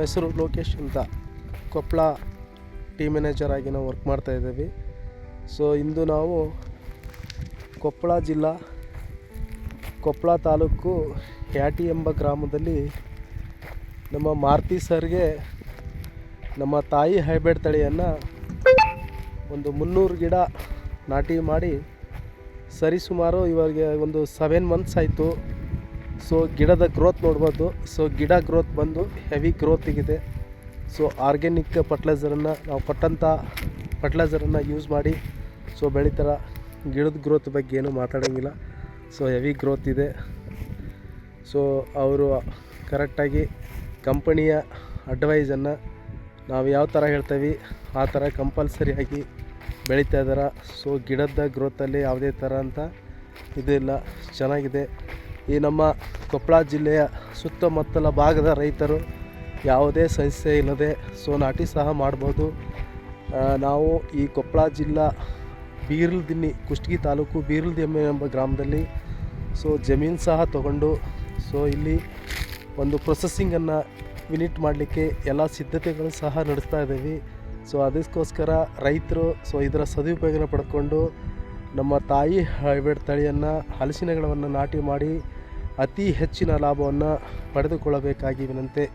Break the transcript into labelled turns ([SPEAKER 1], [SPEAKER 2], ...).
[SPEAKER 1] ಹೆಸರು ಲೋಕೇಶ್ ಅಂತ, Koppal team manager ಆಗಿ ನಾವು ವರ್ಕ್ ಮಾಡ್ತಾಯಿದ್ದೀವಿ. ಸೊ ಇಂದು ನಾವು ಕೊಪ್ಪಳ ಜಿಲ್ಲಾ, ಕೊಪ್ಪಳ ತಾಲೂಕು ಯಾಟಿ ಎಂಬ ಗ್ರಾಮದಲ್ಲಿ ನಮ್ಮ ಮಾರುತಿ ಸರ್ಗೆ ನಮ್ಮ ತಾಯಿ ಹೈಬ್ರಿಡ್ ತಳಿಯನ್ನು ಒಂದು 300 ಗಿಡ ನಾಟಿ ಮಾಡಿ ಸರಿಸುಮಾರು ಇವಾಗ ಒಂದು 7 ಮಂತ್ಸ್ ಆಯಿತು. ಸೊ ಗಿಡದ ಗ್ರೋತ್ ನೋಡ್ಬೋದು. ಸೊ ಗಿಡ ಗ್ರೋತ್ ಬಂದು ಹೆವಿ ಗ್ರೋತಿಗಿದೆ. ಸೊ ಆರ್ಗ್ಯಾನಿಕ್ ಫರ್ಟಿಲೈಸರನ್ನು ನಾವು ಕೊಟ್ಟಂಥ ಫರ್ಟಿಲೈಸರನ್ನು ಯೂಸ್ ಮಾಡಿ ಸೊ ಬೆಳೀತಾರ. ಗಿಡದ ಗ್ರೋತ್ ಬಗ್ಗೆ ಏನೂ ಮಾತಾಡೋಂಗಿಲ್ಲ. ಸೊ ಹೆವಿ ಗ್ರೋತ್ ಇದೆ. ಸೊ ಅವರು ಕರೆಕ್ಟಾಗಿ ಕಂಪನಿಯ ಅಡ್ವೈಸನ್ನು ನಾವು ಯಾವ ಥರ ಹೇಳ್ತೀವಿ ಆ ಥರ ಕಂಪಲ್ಸರಿಯಾಗಿ ಬೆಳೀತಾ ಇದ್ದಾರೆ. ಸೊ ಗಿಡದ ಗ್ರೋತಲ್ಲಿ ಯಾವುದೇ ಥರ ಅಂತ ಇದಿಲ್ಲ, ಚೆನ್ನಾಗಿದೆ. ಈ ನಮ್ಮ ಕೊಪ್ಪಳ ಜಿಲ್ಲೆಯ ಸುತ್ತಮುತ್ತಲ ಭಾಗದ ರೈತರು ಯಾವುದೇ ಸಮಸ್ಯೆ ಇಲ್ಲದೆ ಸೊ ನಾಟಿ ಸಹ ಮಾಡ್ಬೋದು. ನಾವು ಈ ಕೊಪ್ಪಳ ಜಿಲ್ಲಾ ಬೀರ್ಲದಿನ್ನಿ, ಕುಷ್ಟಗಿ ತಾಲೂಕು ಬೀರ್ಲದಿನ್ನಿ ಎಂಬ ಗ್ರಾಮದಲ್ಲಿ ಸೊ ಜಮೀನು ಸಹ ತಗೊಂಡು ಸೊ ಇಲ್ಲಿ ಒಂದು ಪ್ರೊಸೆಸಿಂಗನ್ನು ಯೂನಿಟ್ ಮಾಡಲಿಕ್ಕೆ ಎಲ್ಲ ಸಿದ್ಧತೆಗಳು ಸಹ ನಡೆಸ್ತಾ ಇದ್ದೀವಿ. ಸೊ ಅದಕ್ಕೋಸ್ಕರ ರೈತರು ಸೊ ಇದರ ಸದುಪಯೋಗನ ಪಡ್ಕೊಂಡು ನಮ್ಮ ತಾಯಿ ಹೈಬ್ರಿಡ್ ತಳಿಯನ್ನು, ಹಲಸಿನ ಗಿಡವನ್ನು ನಾಟಿ ಮಾಡಿ ಅತಿ ಹೆಚ್ಚಿನ ಲಾಭವನ್ನು ಪಡೆದುಕೊಳ್ಳಬೇಕಾಗಿ ವಿನಂತಿ.